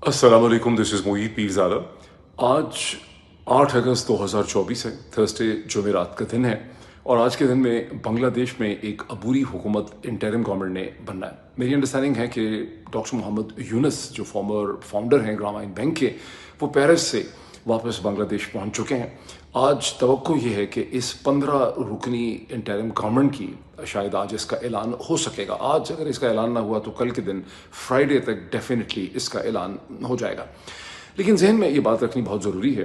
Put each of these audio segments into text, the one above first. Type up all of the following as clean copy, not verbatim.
अस्सलाम वालेकुम, this is Moid Pirzada. आज 8 अगस्त 2024 है, थर्सडे जुमेरात का दिन है और आज के दिन में बांग्लादेश में एक अबूरी हुकूमत इंटरिम गवर्नमेंट ने बनना है। मेरी अंडरस्टैंडिंग है कि डॉक्टर मोहम्मद यूनुस जो फॉर्मर फाउंडर हैं ग्रामीण बैंक के, वो पेरिस से वापस बांग्लादेश पहुंच चुके हैं। आज तवक्को ये है कि इस 15 रुकनी इंटरिम गवर्नमेंट की शायद आज इसका ऐलान हो सकेगा। आज अगर इसका ऐलान ना हुआ तो कल के दिन फ्राइडे तक डेफिनेटली इसका ऐलान हो जाएगा। लेकिन जहन में ये बात रखनी बहुत ज़रूरी है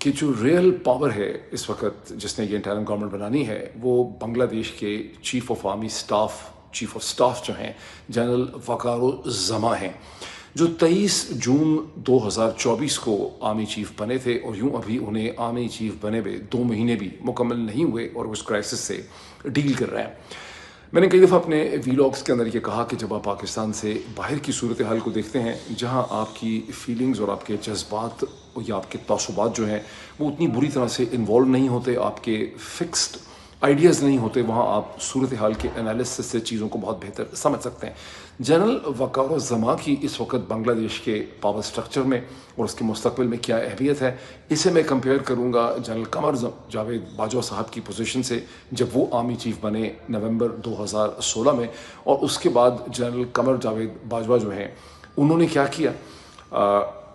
कि जो रियल पावर है इस वक्त जिसने ये इंटरिम गवर्नमेंट बनानी है, वो बांग्लादेश के chief of army staff chief of staff जो हैं जनरल वकारुज़्ज़मा हैं, जो 23 जून 2024 को आर्मी चीफ बने थे और यूं अभी उन्हें आर्मी चीफ बने हुए 2 महीने भी मुकम्मल नहीं हुए और उस क्राइसिस से डील कर रहे हैं। मैंने कई दफ़ा अपने वीलॉग्स के अंदर ये कहा कि जब आप पाकिस्तान से बाहर की सूरत हाल को देखते हैं, जहां आपकी फीलिंग्स और आपके जज्बात या आपके तसुबात जो हैं वो उतनी बुरी तरह से इन्वॉल्व नहीं होते, आपके फिक्स्ड आइडियाज़ नहीं होते, वहाँ आप सूरत हाल के एनालिसिस से चीज़ों को बहुत बेहतर समझ सकते हैं। जनरल वकारुज़्ज़मा की इस वक्त बांग्लादेश के पावर स्ट्रक्चर में और उसके मुस्तकबिल में क्या अहमियत है, इसे मैं कंपेयर करूँगा जनरल कमर जावेद बाजवा साहब की पोजीशन से जब वो आर्मी चीफ बने नवंबर 2016 में, और उसके बाद जनरल कमर जावेद बाजवा जो हैं उन्होंने क्या किया।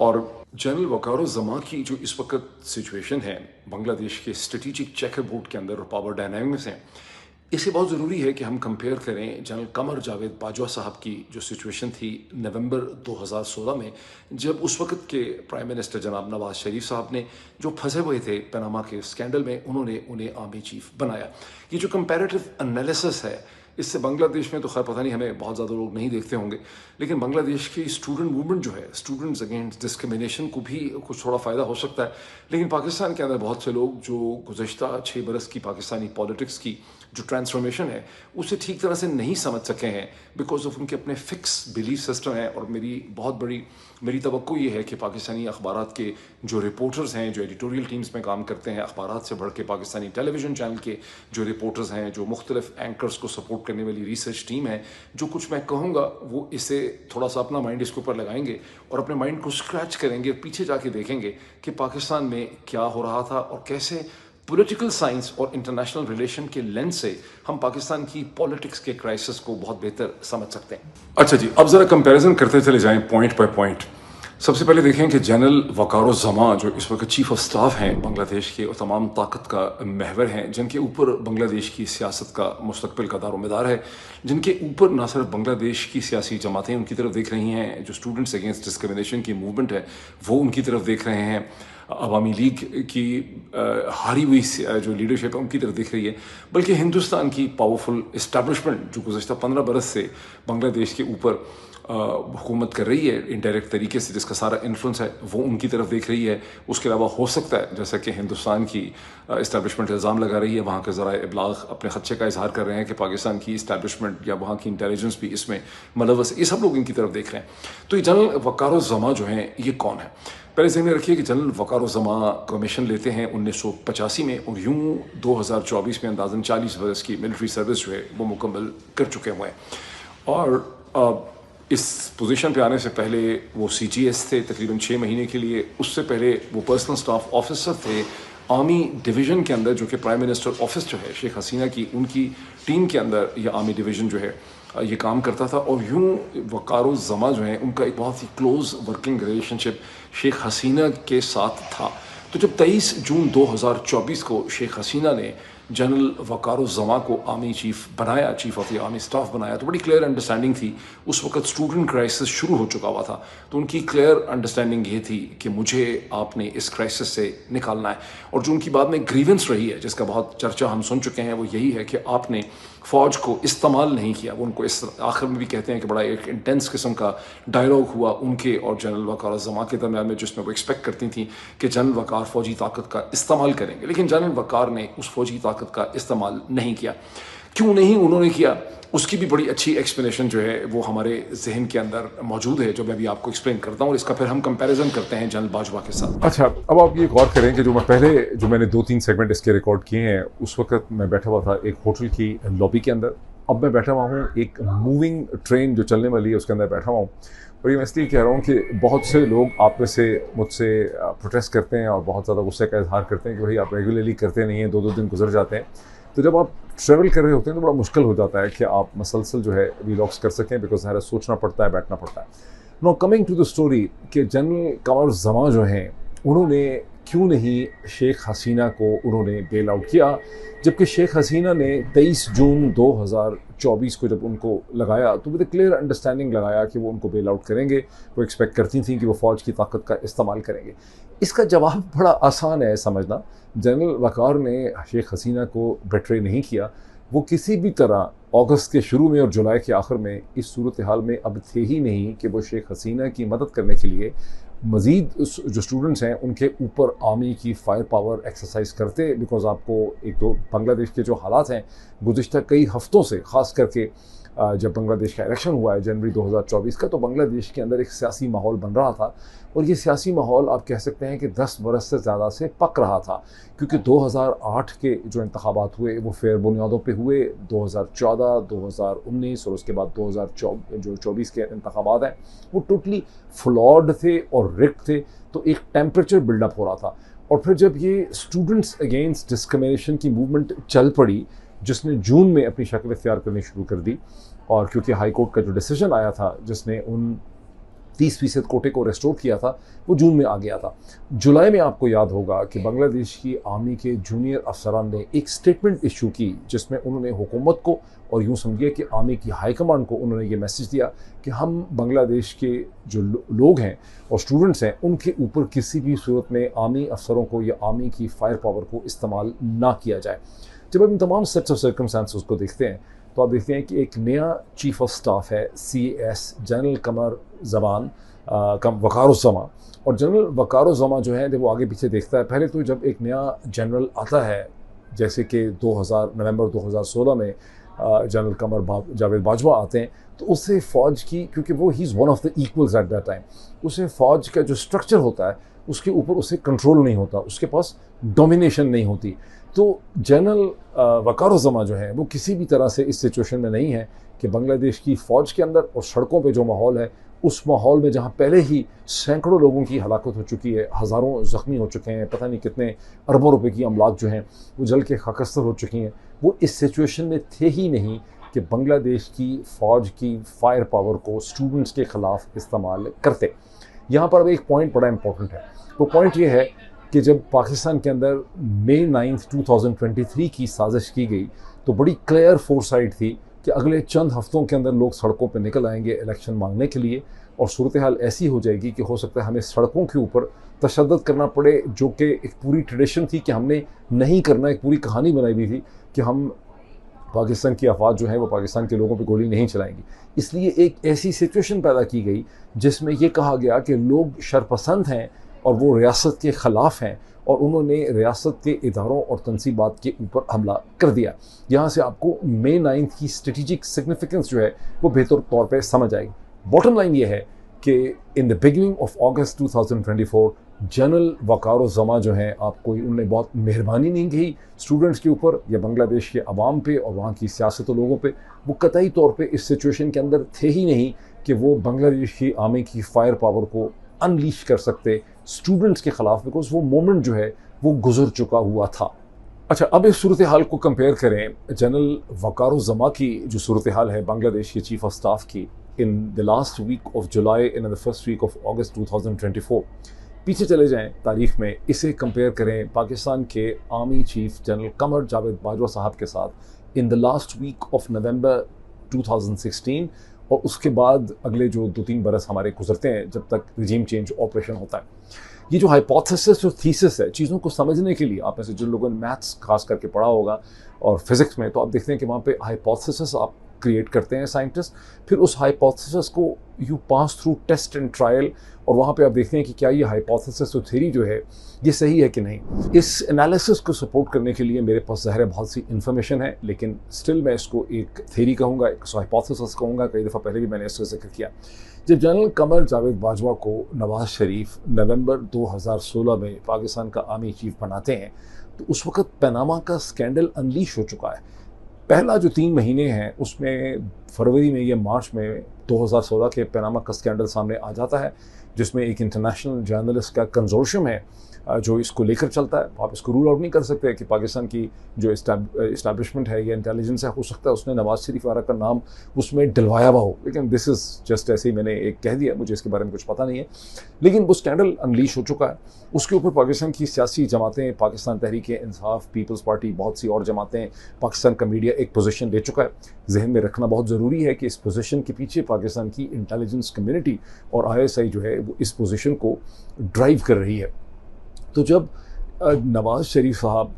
और जनरल वकारुज़्ज़मा की जो इस वक्त सिचुएशन है बांग्लादेश के स्ट्रेटिजिक चेकर बोर्ड के अंदर और पावर डायनामिक्स हैं, इसे बहुत ज़रूरी है कि हम कंपेयर करें जनरल कमर जावेद बाजवा साहब की जो सिचुएशन थी नवंबर 2016 में, जब उस वक्त के प्राइम मिनिस्टर जनाब नवाज शरीफ साहब ने जो फंसे हुए थे पनामा के स्कैंडल में, उन्होंने उन्हें आर्मी चीफ बनाया। ये जो कंपैरेटिव एनालिसिस है, इससे बांग्लादेश में तो खैर पता नहीं, हमें बहुत ज़्यादा लोग नहीं देखते होंगे, लेकिन बांग्लादेश की स्टूडेंट मूवमेंट जो है, स्टूडेंट्स अगेंस्ट डिस्क्रिमिनेशन को भी कुछ थोड़ा फ़ायदा हो सकता है। लेकिन पाकिस्तान के अंदर बहुत से लोग जो गुज़श्ता 6 बरस की पाकिस्तानी पॉलिटिक्स की जो ट्रांसफॉर्मेशन है उसे ठीक तरह से नहीं समझ सके हैं बिकॉज ऑफ उनके अपने फिक्स बिलीफ सिस्टम है। और मेरी तवक्को ये है कि पाकिस्तानी अखबारात के जो रिपोर्टर्स हैं, जो एडिटोरियल टीम्स में काम करते हैं, अखबारात से बढ़ के पाकिस्तानी टेलीविज़न चैनल के जो रिपोर्टर्स हैं, जो मुख्तलिफ एंकर्स को सपोर्ट करने वाली रिसर्च टीम है, जो कुछ मैं कहूँगा वो इसे थोड़ा सा अपना माइंड इसके ऊपर लगाएंगे और अपने माइंड को स्क्रैच करेंगे, पीछे जाके देखेंगे कि पाकिस्तान में क्या हो रहा था और कैसे पॉलिटिकल साइंस और इंटरनेशनल रिलेशन के लेंस से हम पाकिस्तान की पॉलिटिक्स के क्राइसिस को बहुत बेहतर समझ सकते हैं। अच्छा जी, अब ज़रा कंपैरिजन करते चले जाएं पॉइंट बाय पॉइंट। सबसे पहले देखें कि जनरल वकारुज़्ज़मा जो इस वक्त चीफ ऑफ स्टाफ हैं बांग्लादेश के और तमाम ताकत का महवर हैं, जिनके ऊपर बांग्लादेश की सियासत का मुस्तकबिल का दारोमदार है, जिनके ऊपर ना सिर्फ बांग्लादेश की सियासी जमातें उनकी तरफ देख रही हैं, जो स्टूडेंट्स अगेंस्ट डिस्क्रिमिनेशन की मूवमेंट है वो उनकी तरफ देख रहे हैं, अवामी लीग की हारी हुई जो लीडरशिप है उनकी तरफ दिख रही है, बल्कि हिंदुस्तान की पावरफुल इस्टेब्लिशमेंट जो गुज़श्ता 15 बरस से बांग्लादेश के ऊपर हुकूमत कर रही है इनडायरेक्ट तरीके से, जिसका सारा इन्फ्लुएंस है वो उनकी तरफ देख रही है। उसके अलावा हो सकता है जैसा कि हिंदुस्तान की इस्टेब्लिशमेंट इल्ज़ाम लगा रही है, वहाँ के ज़राए इब्लाग अपने खदशे का इजहार कर रहे हैं कि पाकिस्तान की इस्टेब्लिशमेंट या वहाँ की इंटेलिजेंस भी इसमें मुलव्वस है, ये सब लोग इनकी तरफ देख रहे हैं। तो ये जनरल वकारुज़्ज़मा जो हैं ये कौन है? पहले ज़हन में रखिए कि जनरल वकारुज़्ज़मा कमीशन लेते हैं 1985 में और यूं 2024 में अंदाज़न 40 बरस की मिलिट्री सर्विस जो है वो मुकम्मल कर चुके हुए हैं। और इस पोजीशन पे आने से पहले वो CGS थे तकरीबन 6 महीने के लिए, उससे पहले वो पर्सनल स्टाफ ऑफिसर थे आर्मी डिवीज़न के अंदर, जो कि प्राइम मिनिस्टर ऑफिस जो है शेख हसीना की उनकी टीम के अंदर ये आर्मी डिवीज़न जो है ये काम करता था। और यूं वकारुज़्ज़मा जो है उनका एक बहुत ही close working relationship Sheikh Hasina के साथ था। तो जब 23 जून 2024 को शेख हसीना ने जनरल वकारुज़्ज़मा को आर्मी चीफ बनाया, chief of the army staff बनाया, तो बड़ी क्लियर अंडरस्टैंडिंग थी। उस वक्त स्टूडेंट क्राइसिस शुरू हो चुका हुआ था, तो उनकी क्लियर अंडरस्टैंडिंग ये थी कि मुझे आपने इस क्राइसिस से निकालना है। और जो उनकी बाद में ग्रीवेंस रही है, जिसका बहुत चर्चा हम सुन चुके हैं, वो यही है कि आपने फ़ौज को इस्तेमाल नहीं किया। वो उनको इस आखिर में भी कहते हैं कि बड़ा एक इंटेंस किस्म का डायलॉग हुआ उनके और जनरल वकारुज़्ज़मा के दरमियान में, जिसमें वो एक्सपेक्ट करती थी कि जनरल वकार फ़ौजी ताकत का इस्तेमाल करेंगे, लेकिन जनरल वकार ने उस फ़ौजी ताकत का इस्तेमाल नहीं किया। क्यों नहीं उन्होंने किया, उसकी भी बड़ी अच्छी एक्सप्लेनेशन जो है वो हमारे जहन के अंदर मौजूद है, जो मैं अभी आपको एक्सप्लेन करता हूँ और इसका फिर हम कंपैरिजन करते हैं जनरल बाजवा के साथ। अच्छा, अब आप ये गौर करें कि जो मैंने 2-3 सेगमेंट इसके रिकॉर्ड किए हैं, उस वक्त मैं बैठा हुआ था एक होटल की लॉबी के अंदर। अब मैं बैठा हुआ हूँ एक मूविंग ट्रेन जो चलने वाली है उसके अंदर बैठा हुआ हूँ। और ये मैं इसलिए कह रहा हूँ कि बहुत से लोग आप में से मुझसे प्रोटेस्ट करते हैं और बहुत ज़्यादा गुस्से का इजहार करते हैं कि भाई आप रेगुलरली करते नहीं हैं, 2-2 दिन गुजर जाते हैं। तो जब आप ट्रैवल कर रहे होते हैं तो बड़ा मुश्किल हो जाता है कि आप मसलसल जो है वीलॉग्स कर सकें, बिकॉज ज़रा सोचना पड़ता है, बैठना पड़ता है। Now coming to the story कि जनरल कमर ज़मा जो हैं उन्होंने क्यों नहीं शेख हसीना को उन्होंने बेल आउट किया, जबकि शेख हसीना ने 23 जून 2024 को जब उनको लगाया तो विद क्लियर अंडरस्टैंडिंग लगाया कि वो उनको बेल आउट करेंगे। वो एक्सपेक्ट करती थी कि वो फ़ौज की ताकत का इस्तेमाल करेंगे। इसका जवाब बड़ा आसान है समझना। जनरल वक़ार ने शेख हसीना को बेट्रे नहीं किया। वो किसी भी तरह अगस्त के शुरू में और जुलाई के आखिर में इस सूरत हाल में अब थे ही नहीं कि वो शेख हसीना की मदद करने के लिए मज़ीद जो स्टूडेंट्स हैं उनके ऊपर आर्मी की फायर पावर एक्सरसाइज करते। बिकॉज आपको एक तो बांग्लादेश के जो हालात हैं गुज़िश्ता कई हफ्तों से, ख़ास करके जब बांग्लादेश का इलेक्शन हुआ है जनवरी 2024 का, तो बांग्लादेश के अंदर एक सियासी माहौल बन रहा था। और ये सियासी माहौल आप कह सकते हैं कि 10 बरस से ज़्यादा से पक रहा था, क्योंकि 2008 के जो इंतखाबात हुए वो फेयर बुनियादों पे हुए। 2014, 2019 और उसके बाद 2024 के इंतखाबात हैं वो टोटली फ्लॉड थे और रिग्ड थे। तो एक टेम्परेचर बिल्डअप हो रहा था। और फिर जब ये स्टूडेंट्स अगेंस्ट डिस्क्रिमिनेशन की मूवमेंट चल पड़ी, जिसने जून में अपनी शक्ल इख्तियार करनी शुरू कर दी, और क्योंकि हाई कोर्ट का जो डिसीजन आया था जिसने उन 30% कोटे को रेस्टोर किया था वो जून में आ गया था। जुलाई में आपको याद होगा कि बांग्लादेश की आर्मी के जूनियर अफसरान ने एक स्टेटमेंट इशू की जिसमें उन्होंने हुकूमत को और यूँ समझिए कि आर्मी की हाई कमांड को उन्होंने ये मैसेज दिया कि हम बांग्लादेश के जो लोग हैं और स्टूडेंट्स हैं उनके ऊपर किसी भी सूरत में आर्मी अफसरों को या आर्मी की फायर पावर को इस्तेमाल ना किया जाए। जब आप इन तमाम सेट्स ऑफ सर्कमस्टांसेस को देखते हैं तो आप देखते हैं कि एक नया चीफ ऑफ स्टाफ है CS जनरल कमर जमान वक़ारुज़्ज़मा। और जनरल वक़ारुज़्ज़मा जो है जब वो आगे पीछे देखता है, पहले तो जब एक नया जनरल आता है जैसे कि नवंबर 2016 में जनरल कमर जावेद बाजवा आते हैं, तो उससे फ़ौज की, क्योंकि वो he is one of the equals at that time, उसे फ़ौज का जो स्ट्रक्चर होता है उसके ऊपर उसे कंट्रोल नहीं होता, उसके पास डोमिनेशन नहीं होती। तो जनरल वक़ारुज़्ज़मा जो है वो किसी भी तरह से इस सिचुएशन में नहीं है कि बांग्लादेश की फ़ौज के अंदर और सड़कों पे जो माहौल है उस माहौल में जहाँ पहले ही सैकड़ों लोगों की हलाकत हो चुकी है, हज़ारों ज़ख्मी हो चुके हैं, पता नहीं कितने अरबों रुपए की अमलाक जो हैं वो जल के खाकस्तर हो चुकी हैं, वो इस सिचुएशन में थे ही नहीं कि बांग्लादेश की फ़ौज की फायर पावर को स्टूडेंट्स के ख़िलाफ़ इस्तेमाल करते। यहाँ पर अब एक पॉइंट बड़ा इंपॉर्टेंट है। वो पॉइंट ये है कि जब पाकिस्तान के अंदर मई 9, 2023 की साजिश की गई तो बड़ी क्लियर फोरसाइट थी कि अगले चंद हफ्तों के अंदर लोग सड़कों पर निकल आएंगे इलेक्शन मांगने के लिए, और सूरत हाल ऐसी हो जाएगी कि हो सकता है हमें सड़कों के ऊपर तशद्दुद करना पड़े, जो कि एक पूरी ट्रेडिशन थी कि हमने नहीं करना, एक पूरी कहानी बनाई हुई थी कि हम पाकिस्तान की अफवाज जो है वो पाकिस्तान के लोगों पे गोली नहीं चलाएंगी। इसलिए एक ऐसी सिचुएशन पैदा की गई जिसमें ये कहा गया कि लोग शरपसंद हैं और वो रियासत के ख़िलाफ़ हैं, और उन्होंने रियासत के इदारों और तनसीबात के ऊपर हमला कर दिया। यहाँ से आपको मई 9 की स्ट्रेटिजिक सिग्निफिकेंस जो है वो बेहतर तौर पे समझ आएगी। बॉटम लाइन ये है कि in the beginning of August 2024 general Waqar-uz-Zaman जो हैं, आपको उन्होंने बहुत मेहरबानी नहीं की स्टूडेंट्स के ऊपर या बांग्लादेश के अवाम पे और वहाँ की सियासत लोगों पे। वो कतई तौर पे इस सिचुएशन के अंदर थे ही नहीं कि वो बांग्लादेश की आर्मी की फायर पावर को अनलीश कर सकते स्टूडेंट्स के ख़िलाफ़, बिकॉज वो मोमेंट जो है वो गुजर चुका हुआ था। अच्छा, अब इस सूरत हाल को कंपेयर करें जनरल वक़ारुज़्ज़मा की जो सूरत हाल है बांग्लादेश के चीफ ऑफ स्टाफ की in the last week of July in the first week of August 2024। पीछे चले जाएं तारीख में, इसे कंपेयर करें पाकिस्तान के army chief general Qamar Javed Bajwa साहब के साथ in the last week of November 2016, और उसके बाद अगले जो 2-3 बरस हमारे गुजरते हैं जब तक रिजीम चेंज ऑपरेशन होता है। ये जो हाइपोथेसिस और थीसिस है, चीज़ों को समझने के लिए आप में से जिन लोगों ने मैथ्स खास करके पढ़ा होगा और फिज़िक्स में, तो आप देखते हैं कि वहाँ पे हाइपोथेसिस आप क्रिएट करते हैं साइंटिस्ट, फिर उस हाइपोथेसिस को you pass through test and trial, और वहाँ पे आप देखते हैं कि क्या ये हाइपोथेसिस और थ्योरी जो है ये सही है कि नहीं। इस एनालिसिस को सपोर्ट करने के लिए मेरे पास ज़ाहिर है बहुत सी इन्फॉर्मेशन है, लेकिन स्टिल मैं इसको एक थ्योरी कहूँगा, एक हाइपोथेसिस कहूँगा। कई दफ़ा पहले भी मैंने इसका जिक्र किया। जब जनरल कमर जावेद बाजवा को नवाज़ शरीफ नवंबर 2016 में पाकिस्तान का आर्मी चीफ बनाते हैं, तो उस वक़्त पनामा का स्कैंडल अनलीश हो चुका है। पहला जो 3 महीने हैं उसमें फरवरी में या मार्च में 2016 के पनामा का स्कैंडल सामने आ जाता है, जिसमें एक इंटरनेशनल जर्नलिस्ट का कंजोर्शियम है जो इसको लेकर चलता है। आप इसको रूल आउट नहीं कर सकते कि पाकिस्तान की जो इस्टेब्लिशमेंट है या इंटेलिजेंस है, हो सकता है उसने नवाज शरीफ वाला का नाम उसमें डलवाया हुआ हो, लेकिन दिस इज़ जस्ट ऐसे ही मैंने एक कह दिया, मुझे इसके बारे में कुछ पता नहीं है। लेकिन वो स्कैंडल अनलीश हो चुका है। उसके ऊपर पाकिस्तान की सियासी जमातें, पाकिस्तान तहरीक इंसाफ, पीपल्स पार्टी, बहुत सी और जमातें, पाकिस्तान का मीडिया एक पोजीशन ले चुका है। जहन में रखना बहुत ज़रूरी है कि इस पोजीशन के पीछे पाकिस्तान की इंटेलिजेंस कम्युनिटी और ISI जो है वो इस पोजीशन को ड्राइव कर रही है। तो जब नवाज शरीफ साहब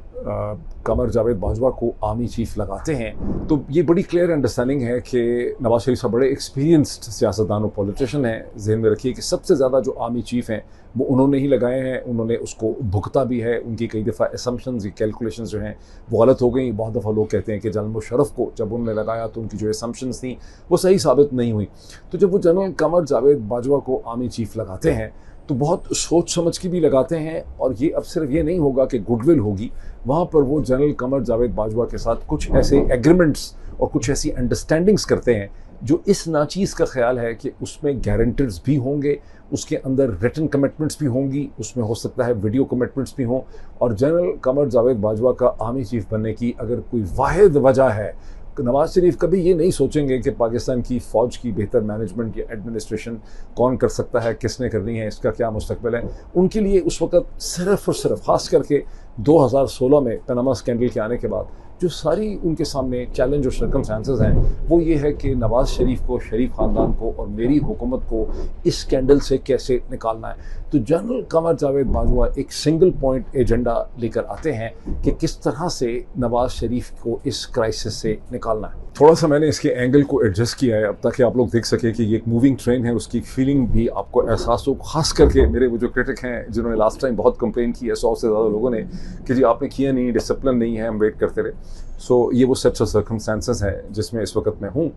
कमर जावेद बाजवा को आर्मी चीफ लगाते हैं, तो ये बड़ी क्लियर अंडरस्टैंडिंग है कि नवाज शरीफ साहब बड़े एक्सपीरियंस्ड सियासतदान और पॉलिटिशियन हैं। जहन में रखिए कि सबसे ज़्यादा जो आर्मी चीफ हैं वो उन्होंने ही लगाए हैं, उन्होंने उसको भुगता भी है। उनकी कई दफ़ा असम्पशंस, कैलकुलेशंस जो हैं वो गलत हो गई। बहुत दफ़ा लोग कहते हैं कि जनरल मुशर्रफ को जब उन्होंने लगाया तो उनकी जो असम्पशंस थी वो सही साबित नहीं हुई। तो जब वो जनरल कमर जावेद बाजवा को आर्मी चीफ लगाते हैं तो बहुत सोच समझ के भी लगाते हैं, और ये अब सिर्फ ये नहीं होगा कि गुडविल होगी, वहाँ पर वो जनरल कमर जावेद बाजवा के साथ कुछ ऐसे एग्रीमेंट्स और कुछ ऐसी अंडरस्टैंडिंग्स करते हैं जो इस नाचीज़ का ख्याल है कि उसमें गारंटर्स भी होंगे, उसके अंदर रिटन कमिटमेंट्स भी होंगी, उसमें हो सकता है वीडियो कमिटमेंट्स भी हों। और जनरल कमर जावेद बाजवा का आर्मी चीफ बनने की अगर कोई वाहिद वजह है, नवाज शरीफ कभी ये नहीं सोचेंगे कि पाकिस्तान की फ़ौज की बेहतर मैनेजमेंट या एडमिनिस्ट्रेशन कौन कर सकता है, किसने करनी है, इसका क्या मुस्तकबिल है। उनके लिए उस वक़्त सिर्फ़ और सिर्फ ख़ास करके 2016 में पनामा स्कैंडल के आने के बाद जो सारी उनके सामने चैलेंज और सर्कमस्टांसेस हैं वो ये है कि नवाज शरीफ को, शरीफ ख़ानदान को और मेरी हुकूमत को इस स्कैंडल से कैसे निकालना है। तो जनरल कमर जावेद बाजवा एक सिंगल पॉइंट एजेंडा लेकर आते हैं कि किस तरह से नवाज शरीफ को इस क्राइसिस से निकालना है। थोड़ा सा मैंने इसके एंगल को एडजस्ट किया है अब ताकि आप लोग देख सकें कि ये एक मूविंग ट्रेन है, उसकी फीलिंग भी आपको एहसास हो। खास करके मेरे वो जो क्रिटिक हैं जिन्होंने लास्ट टाइम बहुत कंप्लेन की है 100 से ज़्यादा लोगों ने कि जी आपने किया नहीं, डिसिप्लिन नहीं है, हम वेट करते रहे। सो ये वो सेट्स ऑफ सर्कमस्टेंसेस हैं जिसमें इस वक्त मैं हूँ।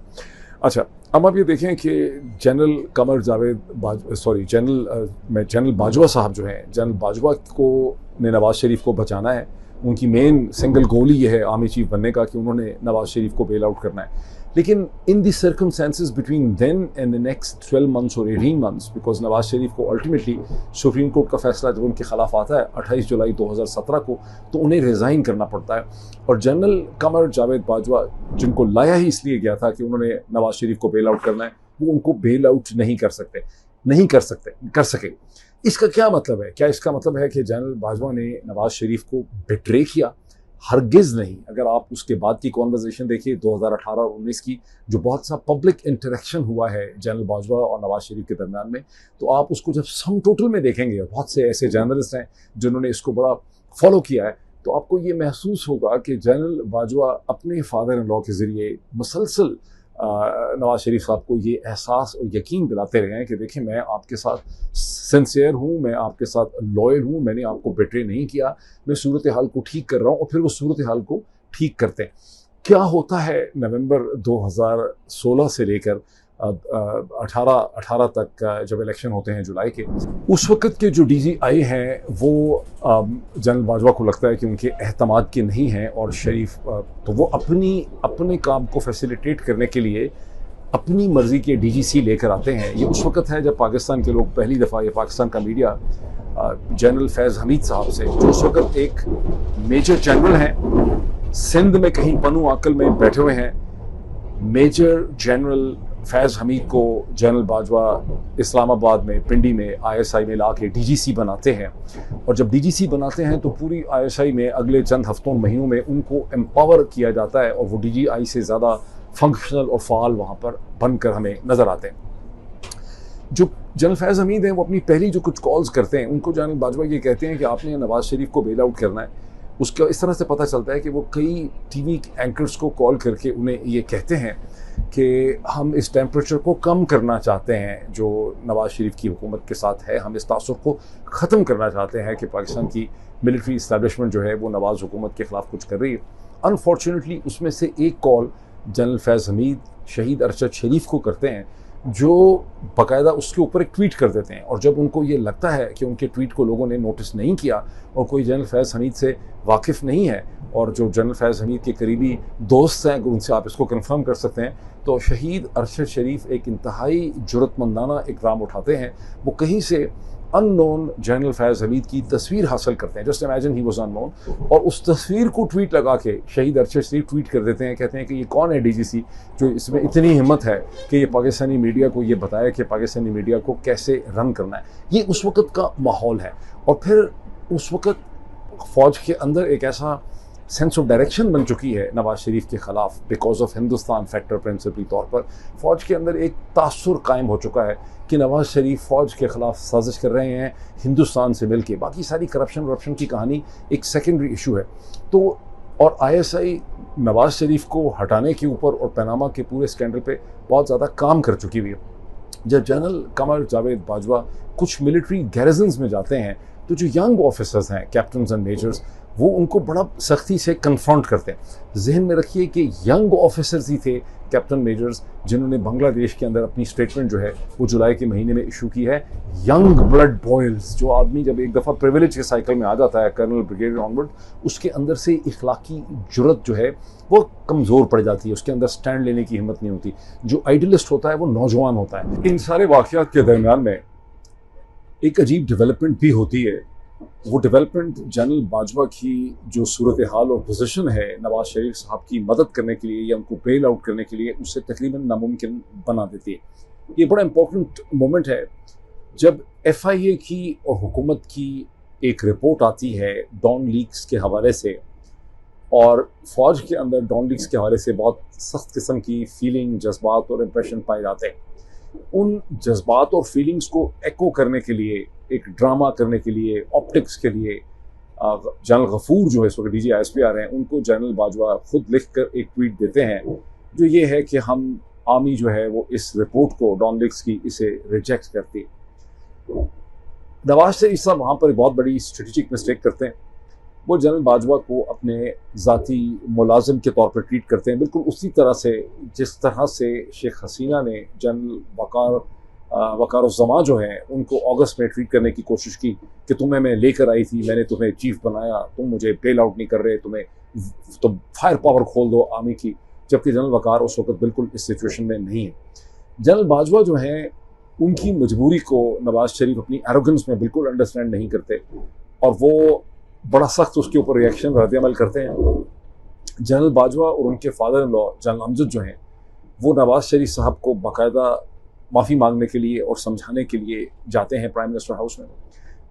अच्छा, अब आप ये देखें कि जनरल कमर जावेद जनरल बाजवा साहब जो हैं, जनरल बाजवा को ने नवाज शरीफ को बचाना है। उनकी मेन सिंगल गोल ही ये है आर्मी चीफ बनने का कि उन्होंने नवाज शरीफ को बेल आउट करना है। लेकिन in the circumstances between then and the next 12 months और 18 मंथ्स, बिकॉज नवाज शरीफ को अल्टीमेटली सुप्रीम कोर्ट का फैसला जब उनके खिलाफ आता है 28 जुलाई 2017 को, तो उन्हें रिज़ाइन करना पड़ता है। और जनरल कमर जावेद बाजवा, जिनको लाया ही इसलिए गया था कि उन्होंने नवाज शरीफ को बेल आउट करना है, वो उनको बेल आउट नहीं कर सके। इसका क्या मतलब है? क्या इसका मतलब है कि जनरल बाजवा ने नवाज शरीफ को बिट्रे किया? हरगिज़ नहीं। अगर आप उसके बाद की कॉन्वर्जेशन देखिए 2018 और 19 की, जो बहुत सा पब्लिक इंटरेक्शन हुआ है जनरल बाजवा और नवाज शरीफ के दरमियान में, तो आप उसको जब सम टोटल में देखेंगे, बहुत से ऐसे जर्नलिस्ट हैं जिन्होंने इसको बड़ा फॉलो किया है, तो आपको ये महसूस होगा कि जनरल बाजवा अपने फादर इन लॉ के ज़रिए मुसलसल नवाज शरीफ साहब को ये एहसास और यकीन दिलाते रहे हैं कि देखिए मैं आपके साथ सिंसियर हूँ, मैं आपके साथ लॉयल हूँ, मैंने आपको बिट्रे नहीं किया, मैं सूरत हाल को ठीक कर रहा हूँ। और फिर वो सूरत हाल को ठीक करते हैं। क्या होता है नवंबर 2016 से लेकर 18 तक जब इलेक्शन होते हैं जुलाई के, उस वक्त के जो DGI हैं वो जनरल बाजवा को लगता है कि उनके एहतमाद के नहीं हैं, और शरीफ तो वो अपने काम को फैसिलिटेट करने के लिए अपनी मर्ज़ी के DGC लेकर आते हैं। ये उस वक्त है जब पाकिस्तान के लोग पहली दफ़ा, ये पाकिस्तान का मीडिया जनरल फैज़ हमीद साहब से, जो उस वक्त एक मेजर जनरल हैं, सिंध में कहीं पनू आकल में बैठे हुए हैं, मेजर जनरल फैज़ हमीद को जनरल बाजवा इस्लामाबाद में, पिंडी में, ISI में ला के DGC बनाते हैं। और जब DGC बनाते हैं तो पूरी ISI में अगले चंद हफ्तों महीनों में उनको एम्पावर किया जाता है, और वो DGI से ज़्यादा फंक्शनल और फ़ाल वहाँ पर बनकर हमें नज़र आते हैं। जो जनरल फैज़ हमीद हैं वो अपनी पहली जो कुछ कॉल्स करते हैं, उनको जनरल बाजवा ये कहते हैं कि आपने नवाज शरीफ को बेल आउट करना है। उसका इस तरह से पता चलता है कि वो कई TV एंकर्स को कॉल करके उन्हें ये कहते हैं कि हम इस टेम्परेचर को कम करना चाहते हैं जो नवाज शरीफ की हुकूमत के साथ है, हम इस तासुर को ख़त्म करना चाहते हैं कि पाकिस्तान की मिलिट्री इस्टेब्लिशमेंट जो है वो नवाज हुकूमत के ख़िलाफ़ कुछ कर रही है। अनफॉर्चुनेटली उसमें से एक कॉल जनरल फैज़ हमीद शहीद अरशद शरीफ को करते हैं, जो बाकायदा उसके ऊपर एक ट्वीट कर देते हैं, और जब उनको ये लगता है कि उनके ट्वीट को लोगों ने नोटिस नहीं किया और कोई जनरल फैज़ हमीद से वाकिफ़ नहीं है, और जो जनरल फैज़ हमीद के करीबी दोस्त हैं उनसे आप इसको कंफर्म कर सकते हैं, तो शहीद अरशद शरीफ एक इंतहाई जुर्रतमंदाना इक़दाम उठाते हैं। वो कहीं से अननोन जनरल फैज़ हमीद की तस्वीर हासिल करते हैं, just imagine he was unknown, और उस तस्वीर को ट्वीट लगा के शहीद अरशद शरीफ ट्वीट कर देते हैं, कहते हैं कि ये कौन है डीजीसी जो इसमें इतनी हिम्मत है कि ये पाकिस्तानी मीडिया को ये बताया कि पाकिस्तानी मीडिया को कैसे रन करना है। ये उस वक़्त का माहौल है। और फिर उस वक़्त फ़ौज के अंदर एक ऐसा सेंस ऑफ डायरेक्शन बन चुकी है नवाज़ शरीफ के ख़िलाफ़, because of Hindustan factor principally तौर पर फ़ौज के अंदर एक तासुर कायम हो चुका है कि नवाज़ शरीफ फ़ौज के ख़िलाफ़ साजिश कर रहे हैं हिंदुस्तान से मिल के। बाकी सारी करप्शन की कहानी एक सेकेंडरी इशू है। तो और ISI नवाज़ शरीफ को हटाने के ऊपर और पनामा के पूरे स्कैंडल पे बहुत ज़्यादा काम कर चुकी हुई है। जब जनरल कमर जावेद बाजवा कुछ मिलिट्री गैरिजन्स में जाते हैं तो जो यंग ऑफिसर्स हैं, कैप्टन्स एंड मेजर्स, वो उनको बड़ा सख्ती से कन्फ्रंट करते हैं। जहन में रखिए कि यंग ऑफिसर्स ही थे, कैप्टन मेजर्स, जिन्होंने बांग्लादेश के अंदर अपनी स्टेटमेंट जो है वो जुलाई के महीने में इशू की है। यंग ब्लड बॉयल्स, जो आदमी जब एक दफ़ा प्रिविलेज के साइकिल में आ जाता है कर्नल ब्रिगेडियर ऑनवर्ड, उसके अंदर से इखलाकी जुर्रत जो है वो कमज़ोर पड़ जाती है, उसके अंदर स्टैंड लेने की हिम्मत नहीं होती। जो आइडियलिस्ट होता है वो नौजवान होता है। इन सारे वाक़यात के दरमियान में एक अजीब डेवलपमेंट भी होती है। वो डेवलपमेंट जनरल बाजवा की जो सूरत हाल और पोजीशन है नवाज़ शरीफ साहब की मदद करने के लिए या उनको बेल आउट करने के लिए, उससे तकरीबन नामुमकिन बना देती है। ये बड़ा इंपॉर्टेंट मोमेंट है जब FIA की और हुकूमत की एक रिपोर्ट आती है डॉन लीक्स के हवाले से, और फ़ौज के अंदर डॉन लीक्स के हवाले से बहुत सख्त किस्म की फीलिंग, जज्बात और इम्प्रेशन पाए जाते हैं। उन जज्बात और फीलिंग्स को एको करने के लिए, एक ड्रामा करने के लिए, ऑप्टिक्स के लिए, जनरल गफूर जो है इस वक्त DG ISPR हैं, उनको जनरल बाजवा खुद लिख कर एक ट्वीट देते हैं जो ये है कि हम आर्मी जो है वो इस रिपोर्ट को डॉन लीक्स की इसे रिजेक्ट करती है। नवाज शरीफ साहब वहाँ पर बहुत बड़ी स्ट्रेटेजिक मिस्टेक करते हैं। वो जनरल बाजवा को अपने ज़ाती मुलाजिम के तौर पर ट्रीट करते हैं, बिल्कुल उसी तरह से जिस तरह से शेख हसीना ने जनरल वक़ारुज़्ज़मा जो है उनको अगस्त में ट्रीट करने की कोशिश की कि तुम्हें मैं लेकर आई थी, मैंने तुम्हें चीफ बनाया, तुम मुझे बेल आउट नहीं कर रहे, तुम फायर पावर खोल दो आर्मी की, जबकि जनरल वक़ार उस वक्त बिल्कुल इस सिचुएशन में नहीं है। जनरल बाजवा जो हैं उनकी मजबूरी को नवाज़ शरीफ अपनी एरोगेंस में बिल्कुल अंडरस्टैंड नहीं करते और वो बड़ा सख्त उसके ऊपर रिएक्शन रद्द-ए-अमल करते हैं। जनरल बाजवा और उनके father in law general Amjad जो हैं वो नवाज़ शरीफ साहब को बाकायदा माफ़ी मांगने के लिए और समझाने के लिए जाते हैं प्राइम मिनिस्टर हाउस में।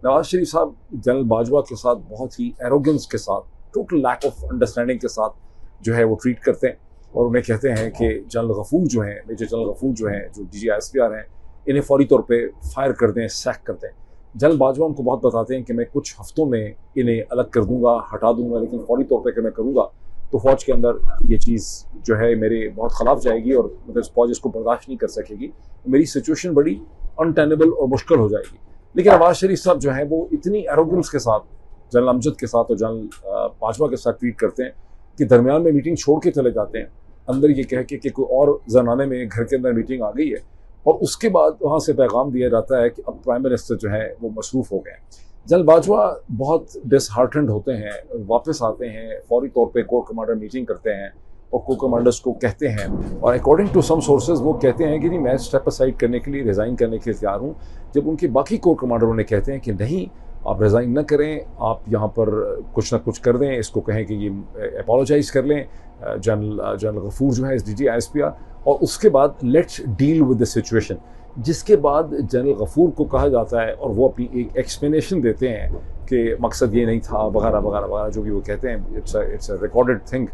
नवाज़ शरीफ साहब जनरल बाजवा के साथ बहुत ही एरोगेंस के साथ, टोटल लैक ऑफ अंडरस्टैंडिंग के साथ जो है वो ट्रीट करते हैं और उन्हें कहते हैं कि जनरल गफूर जो हैं, मेजर जनरल गफूर जो हैं, जो DG ISPR हैं, इन्हें फौरी तौर पे फायर कर दें, सैक कर दें। जनरल बाजवा उनको बहुत बताते हैं कि मैं कुछ हफ्तों में इन्हें अलग कर दूंगा, हटा दूंगा, लेकिन फौरी तौर पे अगर मैं करूँगा तो फ़ौज के अंदर ये चीज़ जो है मेरे बहुत ख़िलाफ़ जाएगी और मतलब फ़ौज इसको बर्दाश्त नहीं कर सकेगी, मेरी सिचुएशन बड़ी अनटेनेबल और मुश्किल हो जाएगी। लेकिन नवाज़ शरीफ साहब जो हैं वो इतनी एरोगेंस के साथ जनरल अमजद के साथ और जनरल बाजवा के साथ ट्रीट करते हैं कि दरमियान में मीटिंग छोड़ के चले जाते हैं, अंदर ये कह के कि कोई और जनाने में घर के अंदर मीटिंग आ गई है, और उसके बाद वहाँ से पैगाम दिया जाता है कि अब प्राइम मिनिस्टर जो है वो मसरूफ़ हो गए। जनरल बाजवा बहुत डिसहार्टेंड होते हैं, वापस आते हैं, फौरी तौर पे कोर कमांडर मीटिंग करते हैं और कोर कमांडर्स को कहते हैं, और अकॉर्डिंग टू सम सोर्सेज वो कहते हैं कि नहीं मैं स्टेप असाइड करने के लिए, रिज़ाइन करने के लिए तैयार हूँ। जब उनके बाकी कोर कमांडर उन्हें कहते हैं कि नहीं आप रिज़ाइन न करें, आप यहाँ पर कुछ ना कुछ कर दें, इसको कहें कि ये अपोलोजाइज़ कर लें जनरल गफूर जो है DG ISPR, और उसके बाद let's deal with the situation. जिसके बाद जनरल गफूर को कहा जाता है और वो अपनी एक एक्सप्लेनेशन देते हैं कि मकसद ये नहीं था वगैरह वगैरह वगैरह, जो भी वो कहते हैं, इट्स अ रिकॉर्डेड थिंग।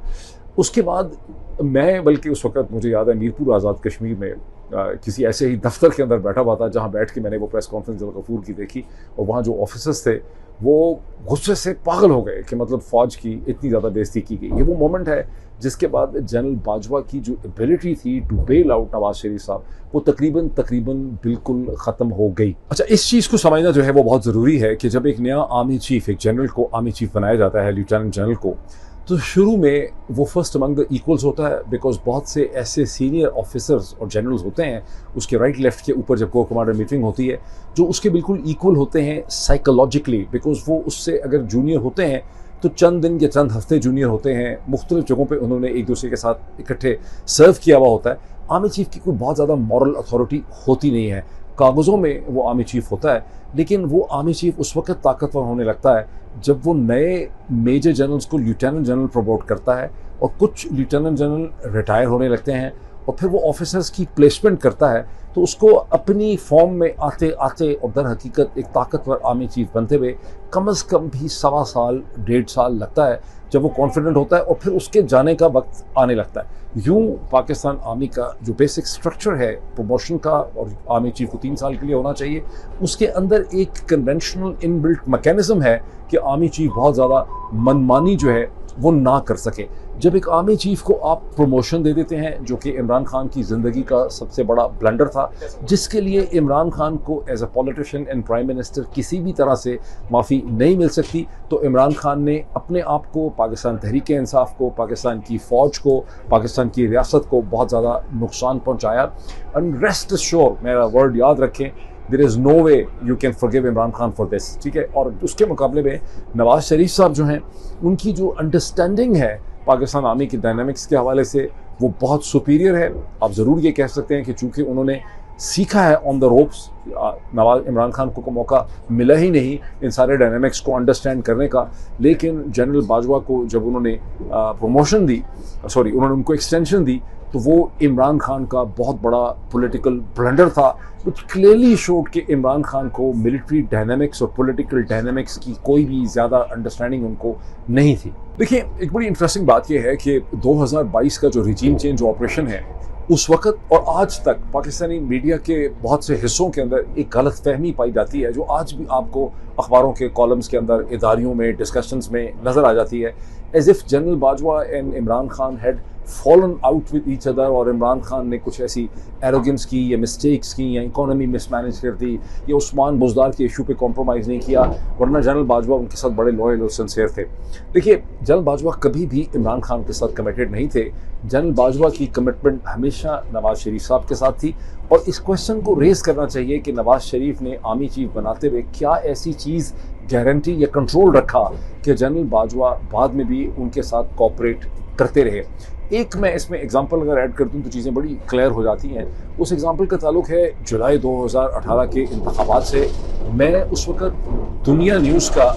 उसके बाद मैं बल्कि उस वक्त मुझे याद है मीरपुर आज़ाद कश्मीर में किसी ऐसे ही दफ्तर के अंदर बैठा हुआ था जहाँ बैठ के मैंने वो प्रेस कॉन्फ्रेंस जनरल गफूर की देखी, और वहाँ जो ऑफिसर्स थे वो गुस्से से पागल हो गए कि मतलब फ़ौज की इतनी ज़्यादा बेइज्जती की गई। ये वो मोमेंट है जिसके बाद जनरल बाजवा की जो एबिलिटी थी to bail out Nawaz Sharif साहब वो तकरीबन बिल्कुल ख़त्म हो गई। अच्छा, इस चीज़ को समझना जो है वो बहुत ज़रूरी है कि जब एक नया आर्मी चीफ, एक जनरल को आर्मी चीफ बनाया जाता है, लेफ्टिनेंट जनरल को, तो शुरू में वो फर्स्ट अमंग द इक्वल्स होता है, बिकॉज बहुत से ऐसे सीनियर ऑफिसर्स और जनरल्स होते हैं उसके राइट लेफ्ट के ऊपर जब कोर कमांडर मीटिंग होती है, जो उसके बिल्कुल इक्वल होते हैं साइकोलॉजिकली, बिकॉज वो उससे अगर जूनियर होते हैं तो चंद दिन या चंद हफ्ते जूनियर होते हैं, मुख्तलिफ जगहों पे उन्होंने एक दूसरे के साथ इकट्ठे सर्व किया हुआ होता है। आर्मी चीफ की कोई बहुत ज़्यादा मॉरल अथॉरिटी होती नहीं है, कागज़ों में वो आर्मी चीफ होता है, लेकिन वो आर्मी चीफ उस वक्त ताकतवर होने लगता है जब वो नए मेजर जनरल्स को लेफ्टिनेंट जनरल प्रमोट करता है, और कुछ लेफ्टिनेंट जनरल रिटायर होने लगते हैं, और फिर वो ऑफिसर्स की प्लेसमेंट करता है, तो उसको अपनी फॉर्म में आते आते और दर हकीकत एक ताकतवर आर्मी चीफ बनते हुए कम से कम भी 1.25 साल 1.5 साल लगता है जब वो कॉन्फिडेंट होता है, और फिर उसके जाने का वक्त आने लगता है। यूं पाकिस्तान आर्मी का जो बेसिक स्ट्रक्चर है प्रमोशन का, और आर्मी चीफ को 3 साल के लिए होना चाहिए, उसके अंदर एक कन्वेंशनल इनबिल्ट मैकेनिज्म है कि आर्मी चीफ बहुत ज़्यादा मनमानी जो है वो ना कर सके। जब एक आर्मी चीफ को आप प्रमोशन दे देते हैं, जो कि इमरान खान की ज़िंदगी का सबसे बड़ा ब्लंडर था, जिसके लिए इमरान खान को as a politician and prime minister किसी भी तरह से माफ़ी नहीं मिल सकती, तो इमरान खान ने अपने आप को, पाकिस्तान तहरीक इंसाफ को, पाकिस्तान की फ़ौज को, पाकिस्तान की रियासत को बहुत ज़्यादा नुकसान पहुँचाया। एंड रेस्ट श्योर, मेरा वर्ड याद रखें, there is no way you can forgive Imran Khan for this, ठीक है। और उसके मुकाबले में नवाज शरीफ साहब जो हैं, उनकी जो अंडरस्टैंडिंग है पाकिस्तान आर्मी की डायनामिक्स के हवाले से वो बहुत सुपीरियर है। आप ज़रूर ये कह सकते हैं कि चूँकि उन्होंने सीखा है on the ropes, Nawaz Imran Khan को मौका मिला ही नहीं इन सारे डायनामिक्स को अंडरस्टैंड करने का, लेकिन जनरल बाजवा को जब उन्होंने प्रमोशन दी, उन्होंने उनको एक्सटेंशन दी, तो वो इमरान खान का बहुत बड़ा पॉलिटिकल ब्लंडर था, विच क्लियरली शोड कि इमरान खान को मिलिट्री डायनामिक्स और पॉलिटिकल डायनामिक्स की कोई भी ज़्यादा अंडरस्टैंडिंग उनको नहीं थी। देखिए, एक बड़ी इंटरेस्टिंग बात यह है कि 2022 का जो रिजीम चेंज ऑपरेशन है, उस वक्त और आज तक पाकिस्तानी मीडिया के बहुत से हिस्सों के अंदर एक गलत फहमी पाई जाती है, जो आज भी आपको अखबारों के कॉलम्स के अंदर, इदारियों में, डिस्कशंस में नज़र आ जाती है, as if general Bajwa and Imran Khan had fallen out with each other, और इमरान खान ने कुछ ऐसी एरोगेंस की या मिस्टेक्स की या इकोनॉमी मिसमैनेज कर दी या उस्मान बुज़दार के इशू पे कॉम्प्रोमाइज़ नहीं किया, वरना जनरल बाजवा उनके साथ बड़े लॉयल और सिंसियर थे। देखिए, जनरल बाजवा कभी भी इमरान खान के साथ कमिटेड नहीं थे। जनरल बाजवा की कमिटमेंट हमेशा नवाज शरीफ साहब के साथ थी, और इस क्वेश्चन को रेज करना चाहिए कि नवाज शरीफ ने आर्मी चीफ बनाते हुए क्या ऐसी चीज़ गारंटी या कंट्रोल रखा कि जनरल बाजवा बाद में भी उनके साथ कोऑपरेट करते रहे। एक मैं इसमें एग्जांपल अगर ऐड कर दूं तो चीज़ें बड़ी क्लियर हो जाती हैं। उस एग्जांपल का ताल्लुक है जुलाई 2018 के इंतखाबात से। मैं उस वक्त दुनिया न्यूज़ का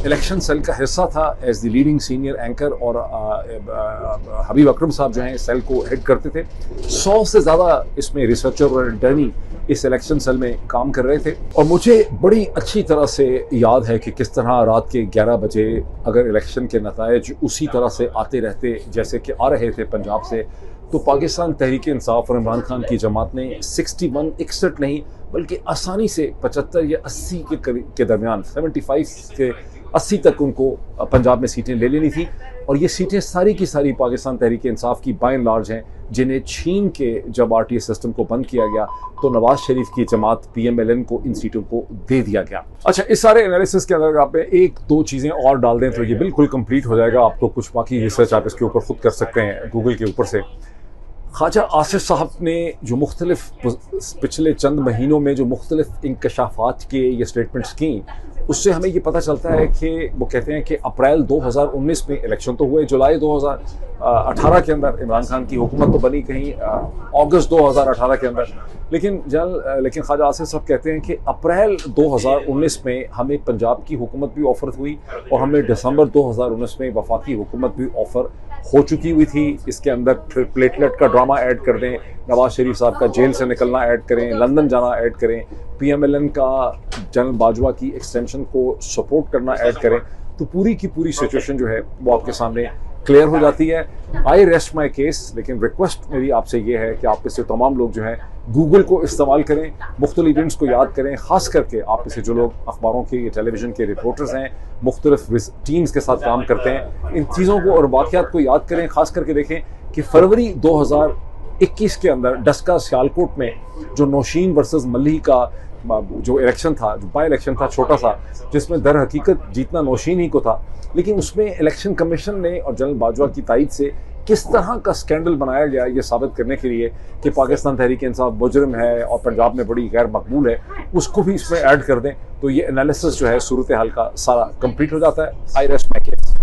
इलेक्शन सेल का हिस्सा था as the leading senior anchor, और हबीब अकरम साहब जो हैं सेल को हेड करते थे। 100 से ज़्यादा इसमें रिसर्चर और इंटर्नी इस इलेक्शन सेल में काम कर रहे थे, और मुझे बड़ी अच्छी तरह से याद है कि किस तरह रात के 11 बजे अगर इलेक्शन के नताइज उसी तरह से आते रहते जैसे कि आ रहे थे पंजाब से, तो पाकिस्तान तहरीक इंसाफ और इमरान खान की जमात ने 61 नहीं बल्कि आसानी से 75 या 80 के दरमियान 75 से 80 तक उनको पंजाब में सीटें ले लेनी थी। और ये सीटें सारी की सारी पाकिस्तान तहरीक इंसाफ की बाय एंड लार्ज हैं, जिन्हें छीन के जब आरटीए सिस्टम को बंद किया गया तो नवाज शरीफ की जमात पीएमएलएन को इन सीटों को दे दिया गया। अच्छा, इस सारे एनालिसिस के अंदर आप एक दो चीज़ें और डाल दें तो ये बिल्कुल कंप्लीट हो जाएगा। आपको कुछ बाकी रिसर्च आप इसके ऊपर खुद कर सकते हैं गूगल के ऊपर से। ख्वाजा आसिफ साहब ने जो मुख्तलिफ पिछले चंद महीनों में जो मुख्तलिफ इंकशाफात के ये स्टेटमेंट्स की, उससे हमें ये पता चलता है कि वो कहते हैं कि अप्रैल 2019 में इलेक्शन तो हुए, जुलाई 2018 के अंदर इमरान खान की हुकूमत तो बनी कहीं अगस्त 2018 के अंदर, लेकिन ख्वाजा आसिफ साहब कहते हैं कि अप्रैल 2019 में हमें पंजाब की हुकूमत भी ऑफ़र हुई और हमें दिसंबर 2019 में वफाकी हुकूमत भी ऑफ़र हो चुकी हुई थी। इसके अंदर फिर प्लेटलेट का ड्रामा ऐड कर दें, नवाज शरीफ साहब का जेल से निकलना ऐड करें, लंदन जाना ऐड करें, पीएमएलएन का जनरल बाजवा की एक्सटेंशन को सपोर्ट करना ऐड करें, तो पूरी की पूरी सिचुएशन जो है वो आपके सामने क्लियर हो जाती है। आई रेस्ट माई केस, लेकिन रिक्वेस्ट मेरी आपसे ये है कि आप इससे तमाम लोग जो हैं गूगल को इस्तेमाल करें, मुख्तलिफ इवेंट्स को याद करें, ख़ास करके आप इसे जो लोग अखबारों के टेलीविज़न के रिपोर्टर्स हैं, मुख्तलिफ टीम्स के साथ काम करते हैं, इन चीज़ों को और वाक़यात को याद करें। ख़ास करके देखें कि फरवरी 2021 के अंदर डस्का सियालकोट में जो नौशीन वर्सेस मल्ही का जो इलेक्शन था, जो बाई इलेक्शन था छोटा सा, जिसमें दर हकीकत जीतना नौशीन ही को था, लेकिन उसमें इलेक्शन कमीशन ने और जनरल बाजवा की तायद से किस तरह का स्कैंडल बनाया गया ये साबित करने के लिए कि पाकिस्तान तहरीक इंसाफ मुजरिम है और पंजाब में बड़ी गैर मकबूल है, उसको भी इसमें ऐड कर दें तो ये एनालिसिस जो है सूरत हाल का सारा कंप्लीट हो जाता है। आई रेस्ट माय केस।